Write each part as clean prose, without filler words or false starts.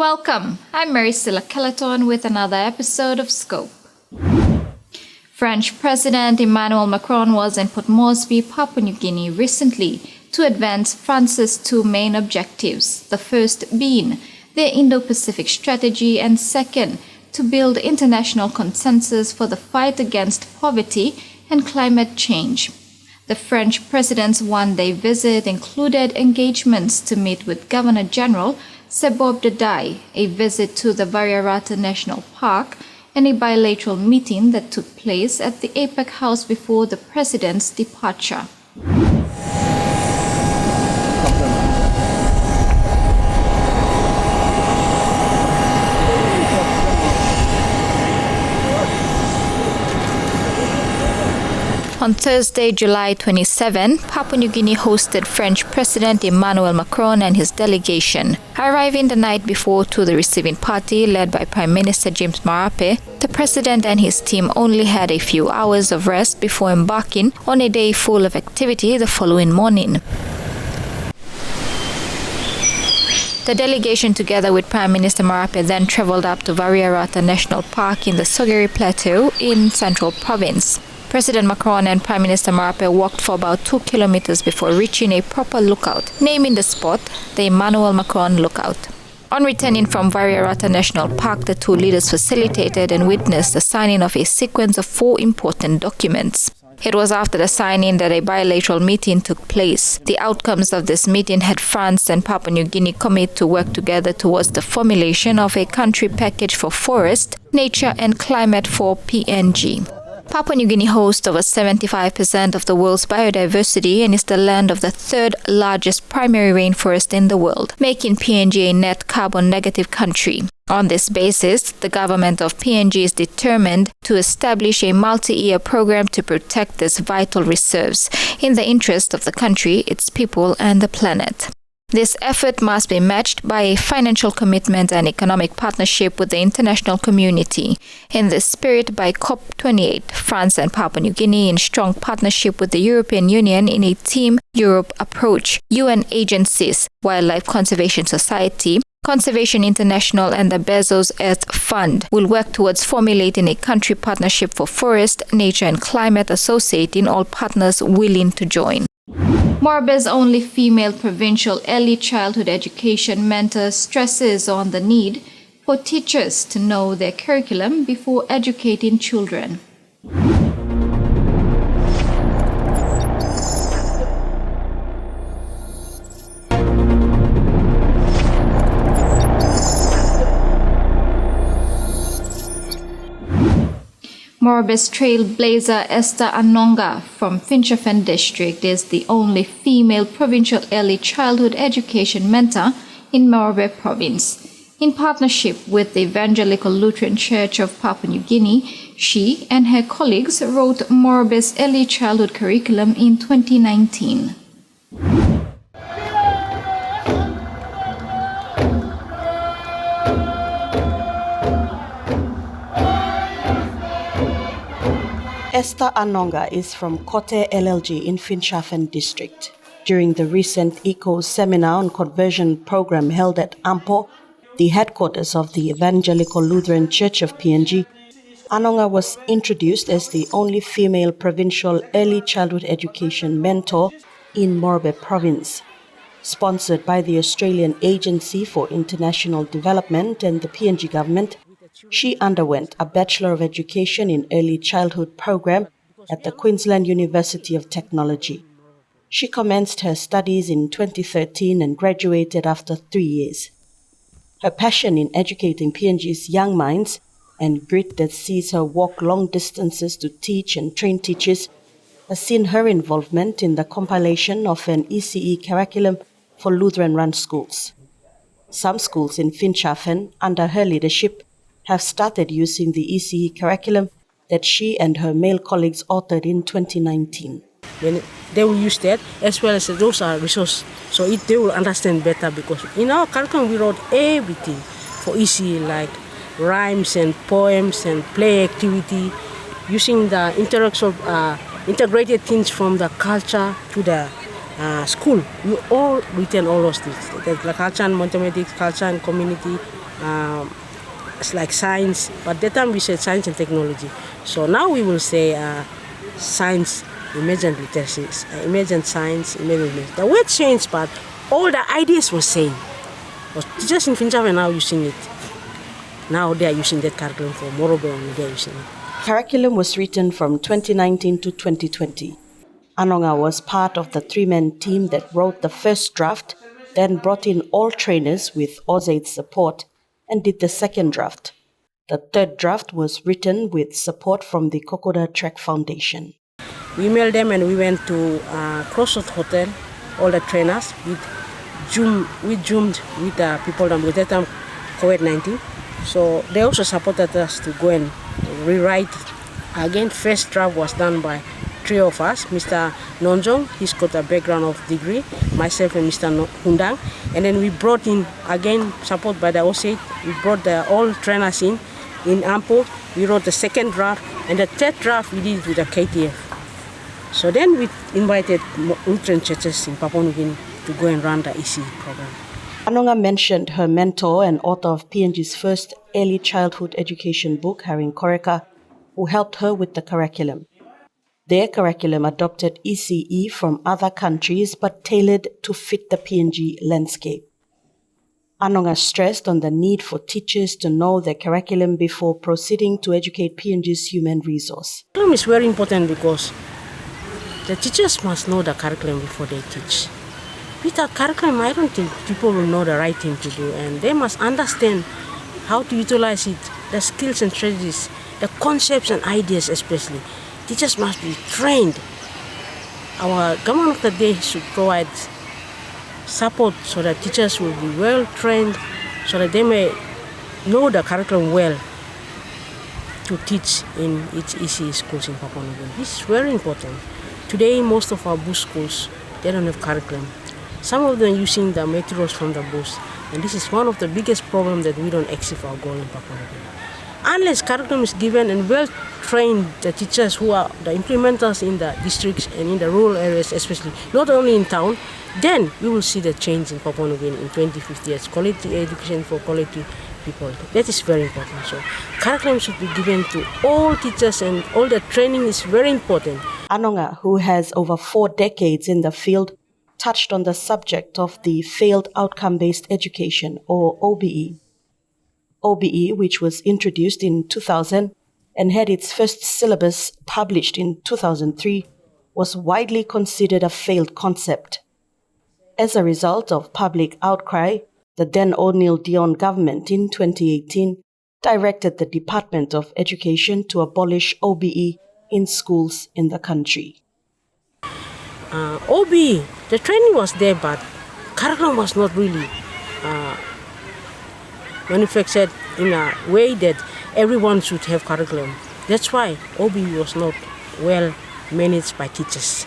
Welcome, I'm Maricela Calaton with another episode of Scope. French President Emmanuel Macron was in Port Moresby, Papua New Guinea recently to advance France's two main objectives, the first being their Indo-Pacific strategy and second, to build international consensus for the fight against poverty and climate change. The French president's one-day visit included engagements to meet with Governor-General Sebob Dadae, a visit to the Variarata National Park, and a bilateral meeting that took place at the APEC House before the president's departure. On Thursday, July 27, Papua New Guinea hosted French President Emmanuel Macron and his delegation. Arriving the night before to the receiving party led by Prime Minister James Morobe, the president and his team only had a few hours of rest before embarking on a day full of activity the following morning. The delegation, together with Prime Minister Morobe, then traveled up to Variarata National Park in the Sogeri Plateau in Central Province. President Macron and Prime Minister Morobe walked for about 2 kilometers before reaching a proper lookout, naming the spot the Emmanuel Macron Lookout. On returning from Variarata National Park, the two leaders facilitated and witnessed the signing of a sequence of 4 important documents. It was after the signing that a bilateral meeting took place. The outcomes of this meeting had France and Papua New Guinea commit to work together towards the formulation of a country package for forest, nature and climate for PNG. Papua New Guinea hosts over 75% of the world's biodiversity and is the land of the third largest primary rainforest in the world, making PNG a net carbon negative country. On this basis, the government of PNG is determined to establish a multi-year program to protect these vital reserves in the interest of the country, its people, and the planet. This effort must be matched by a financial commitment and economic partnership with the international community. In this spirit, by COP28, France and Papua New Guinea, in strong partnership with the European Union in a Team Europe approach, UN agencies, Wildlife Conservation Society, Conservation International and the Bezos Earth Fund will work towards formulating a country partnership for forest, nature and climate, associating all partners willing to join. Morobe's only female provincial early childhood education mentor stresses on the need for teachers to know their curriculum before educating children. Morobe's Trailblazer Esther Anonga from Finschhafen district is the only female provincial early childhood education mentor in Morobe Province. In partnership with the Evangelical Lutheran Church of Papua New Guinea, she and her colleagues wrote Morobe's early childhood curriculum in 2019. Esther Anonga is from Kote LLG in Finschhafen district. During the recent ECO seminar on conversion program held at Ampo, the headquarters of the Evangelical Lutheran Church of PNG, Anonga was introduced as the only female provincial early childhood education mentor in Morobe Province. Sponsored by the Australian Agency for International Development and the PNG government, she underwent a Bachelor of Education in Early Childhood program at the Queensland University of Technology. She commenced her studies in 2013 and graduated after 3 years. Her passion in educating PNG's young minds and grit that sees her walk long distances to teach and train teachers has seen her involvement in the compilation of an ECE curriculum for Lutheran-run schools. Some schools in Finschhafen, under her leadership, have started using the ECE curriculum that she and her male colleagues authored in 2019. When they will use that, as well as those are resources, so they will understand better, because in our curriculum we wrote everything for ECE, like rhymes and poems and play activity, using the integrated things from the culture to the school. We all written all those things, the culture and mathematics, culture and community, it's like science, but that time we said science and technology. So now we will say science, emergent literacy, emergent science, emergent literacy. The word changed, but all the ideas were same. But teachers in Finschhafen are now using it. Now they are using that curriculum for Morobe, and they are using it. Curriculum was written from 2019 to 2020. Anonga was part of the three-man team that wrote the first draft, then brought in all trainers with AUSAID's support and did the second draft. The third draft was written with support from the Kokoda Trek Foundation. We emailed them and we went to Crossroad Hotel, all the trainers. We zoomed with the people with that time COVID-19. So they also supported us to go and rewrite. Again, first draft was done by three of us, Mr. Nonjong, he's got a background of degree, myself and Mr. Hundang. And then we brought in, again, support by the OSAID, we brought all trainers in Ampo. We wrote the second draft, and the third draft we did with the KTF. So then we invited Lutheran churches in Papua New Guinea to go and run the EC program. Anonga mentioned her mentor and author of PNG's first early childhood education book, Haring Koreka, who helped her with the curriculum. Their curriculum adopted ECE from other countries but tailored to fit the PNG landscape. Anonga stressed on the need for teachers to know their curriculum before proceeding to educate PNG's human resource. Curriculum is very important because the teachers must know the curriculum before they teach. Without curriculum, I don't think people will know the right thing to do, and they must understand how to utilize it, the skills and strategies, the concepts and ideas especially. Teachers must be trained. Our government of the day should provide support so that teachers will be well trained, so that they may know the curriculum well to teach in each EC schools in Papua New Guinea. This is very important. Today, most of our bush schools, they don't have curriculum. Some of them using the materials from the bush, and this is one of the biggest problems that we don't achieve our goal in Papua New Guinea. Unless curriculum is given and well-trained the teachers who are the implementers in the districts and in the rural areas especially, not only in town, then we will see the change in Papua New Guinea in 2050 as quality education for quality people. That is very important. So curriculum should be given to all teachers and all the training is very important. Anonga, who has over 4 decades in the field, touched on the subject of the Failed Outcome-Based Education, or OBE. OBE, which was introduced in 2000 and had its first syllabus published in 2003, was widely considered a failed concept. As a result of public outcry, the then O'Neill Dion government in 2018 directed the Department of Education to abolish OBE in schools in the country. OBE, the training was there, but curriculum was not really manufactured in a way that everyone should have curriculum. That's why OBE was not well managed by teachers.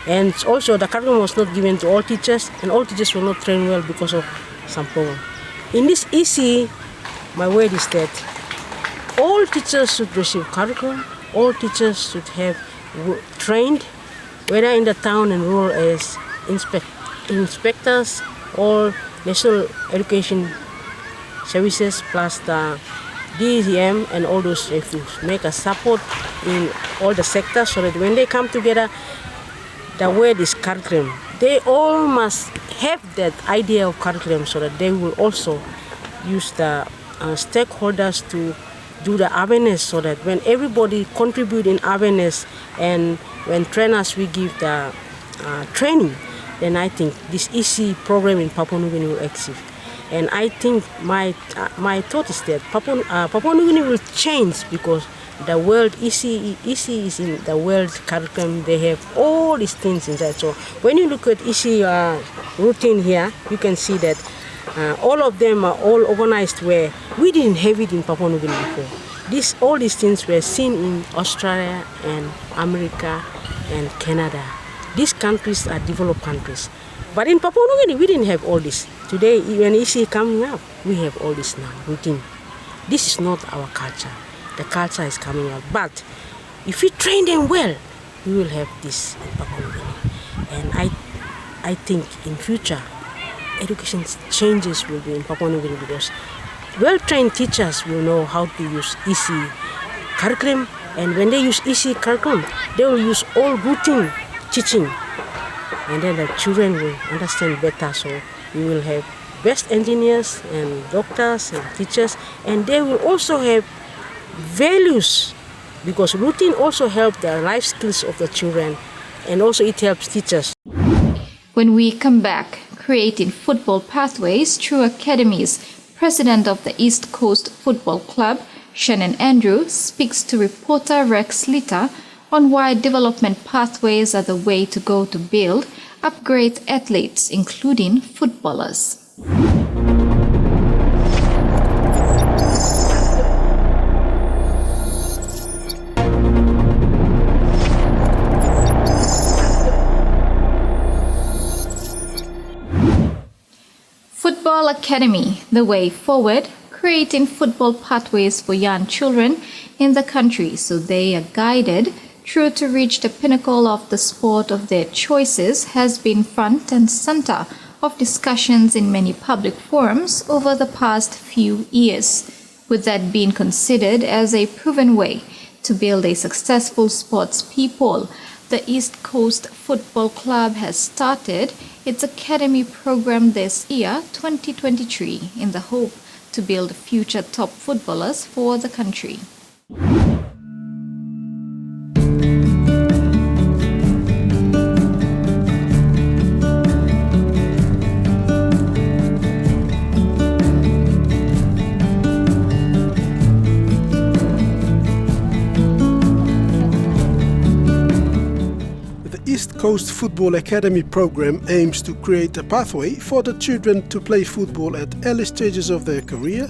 And also the curriculum was not given to all teachers, and all teachers were not trained well because of some problem. In this EC, my word is that all teachers should receive curriculum, all teachers should have trained, whether in the town and rural areas, inspectors, all national education services plus the DEM and all those refuges make a support in all the sectors so that when they come together, the word is curriculum. They all must have that idea of curriculum so that they will also use the stakeholders to do the awareness so that when everybody contribute in awareness and when trainers we give the training, then I think this EC program in Papua New Guinea will exist. And I think my thought is that Papua New Guinea will change because the world EC is in the world curriculum. They have all these things inside. So when you look at EC routine here, you can see that all of them are all organized where we didn't have it in Papua New Guinea before. All these things were seen in Australia and America and Canada. These countries are developed countries. But in Papua New Guinea, we didn't have all this. Today, when EC coming up, we have all this now, routine. This is not our culture. The culture is coming up. But if we train them well, we will have this in Papua New Guinea. And I think in future, education changes will be in Papua New Guinea, because well-trained teachers will know how to use easy curriculum, and when they use easy curriculum, they will use all routine teaching, and then the children will understand better. So we will have best engineers and doctors and teachers, and they will also have values, because routine also helps the life skills of the children, and also it helps teachers. When we come back, creating football pathways through academies, President of the East Coast Football Club, Shannon Andrew, speaks to reporter Rex Litter on why development pathways are the way to go to build, upgrade athletes, including footballers. Football Academy, the way forward, creating football pathways for young children in the country so they are guided through to reach the pinnacle of the sport of their choices, has been front and center of discussions in many public forums over the past few years, with that being considered as a proven way to build a successful sports people. The East Coast Football Club has started its academy program this year, 2023, in the hope to build future top footballers for the country. East Coast Football Academy program aims to create a pathway for the children to play football at early stages of their career,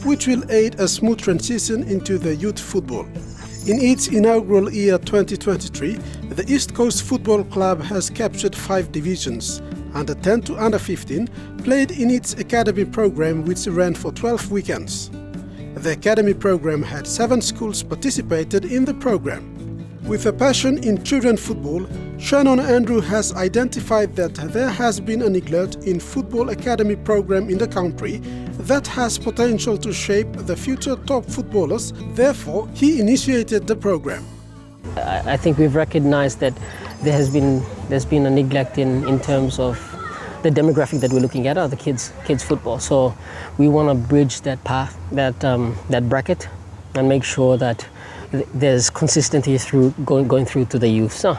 which will aid a smooth transition into the youth football. In its inaugural year 2023, the East Coast Football Club has captured 5 divisions. Under 10 to under 15 played in its academy program, which ran for 12 weekends. The academy program had 7 schools participated in the program. With a passion in children football, Shannon Andrew has identified that there has been a neglect in football academy program in the country that has potential to shape the future top footballers. Therefore, he initiated the program. I think we've recognized that there's been a neglect in terms of the demographic that we're looking at are the kids football. So we want to bridge that path, that bracket, and make sure that there's consistency through going through to the youth. So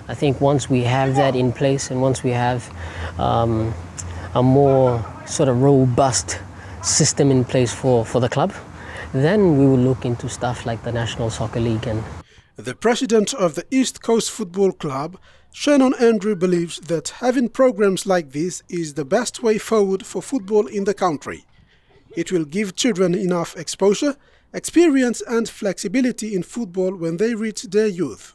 I think once we have that in place, and once we have a more sort of robust system in place for the club, then we will look into stuff like the National Soccer League. And the president of the East Coast Football Club, Shannon Andrew, believes that having programs like this is the best way forward for football in the country. It will give children enough exposure, experience and flexibility in football when they reach their youth.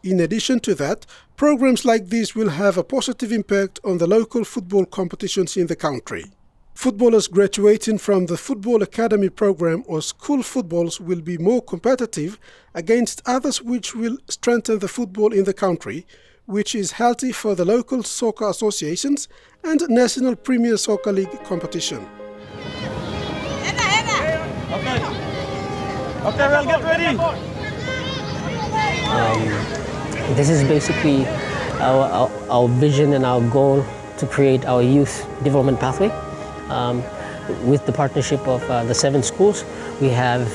In addition to that, programs like this will have a positive impact on the local football competitions in the country. Footballers graduating from the Football Academy program or school footballs will be more competitive against others, which will strengthen the football in the country, which is healthy for the local soccer associations and National Premier Soccer League competition. Okay, well, get ready. This is basically our vision and our goal to create our youth development pathway. With the partnership of the 7 schools, we're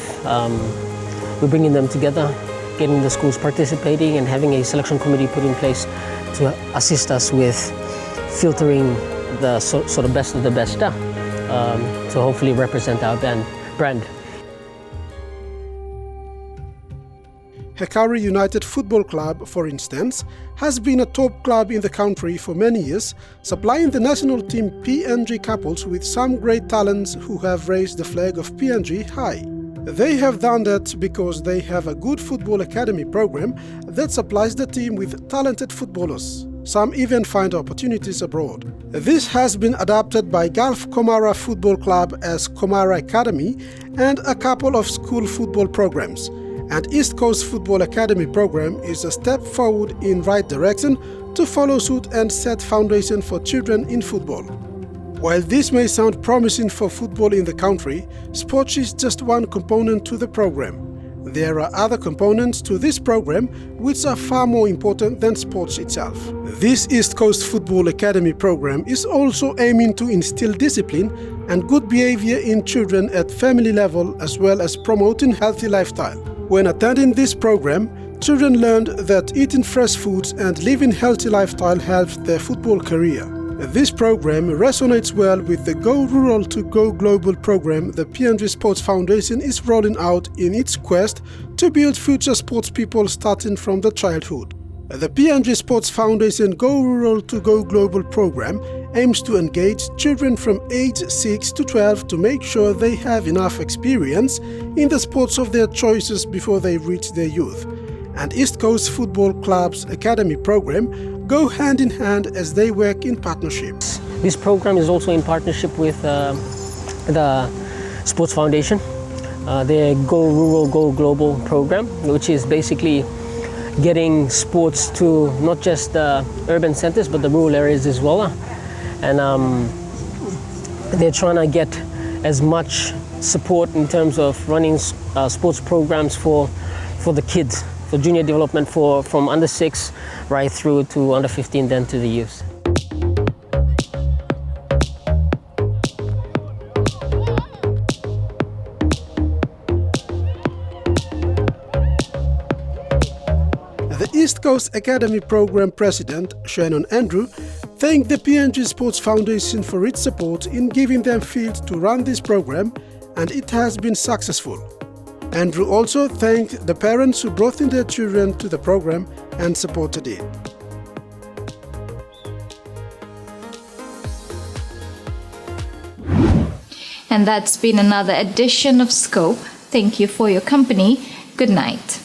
bringing them together, getting the schools participating and having a selection committee put in place to assist us with filtering the sort of best of the best to hopefully represent our brand. Hekari United Football Club, for instance, has been a top club in the country for many years, supplying the national team PNG couples with some great talents who have raised the flag of PNG high. They have done that because they have a good football academy program that supplies the team with talented footballers. Some even find opportunities abroad. This has been adapted by Gulf Komara Football Club as Komara Academy and a couple of school football programs. And East Coast Football Academy program is a step forward in right direction to follow suit and set foundation for children in football. While this may sound promising for football in the country, sports is just one component to the program. There are other components to this program which are far more important than sports itself. This East Coast Football Academy program is also aiming to instill discipline and good behavior in children at family level, as well as promoting healthy lifestyle. When attending this program, children learned that eating fresh foods and living healthy lifestyle helps their football career. This program resonates well with the Go Rural to Go Global program the PNG Sports Foundation is rolling out in its quest to build future sports people starting from the childhood. The PNG Sports Foundation Go Rural to Go Global program aims to engage children from age 6 to 12 to make sure they have enough experience in the sports of their choices before they reach their youth. And East Coast Football Club's Academy program go hand in hand as they work in partnership. This program is also in partnership with the Sports Foundation, their Go Rural, Go Global program, which is basically getting sports to not just the urban centers but the rural areas as well. And they're trying to get as much support in terms of running sports programs for the kids, for junior development from under 6 right through to under 15, then to the youth. The East Coast Academy Program President, Shannon Andrew, thanked the PNG Sports Foundation for its support in giving them field to run this program, and it has been successful. Andrew also thanked the parents who brought in their children to the program and supported it. And that's been another edition of Scope. Thank you for your company. Good night.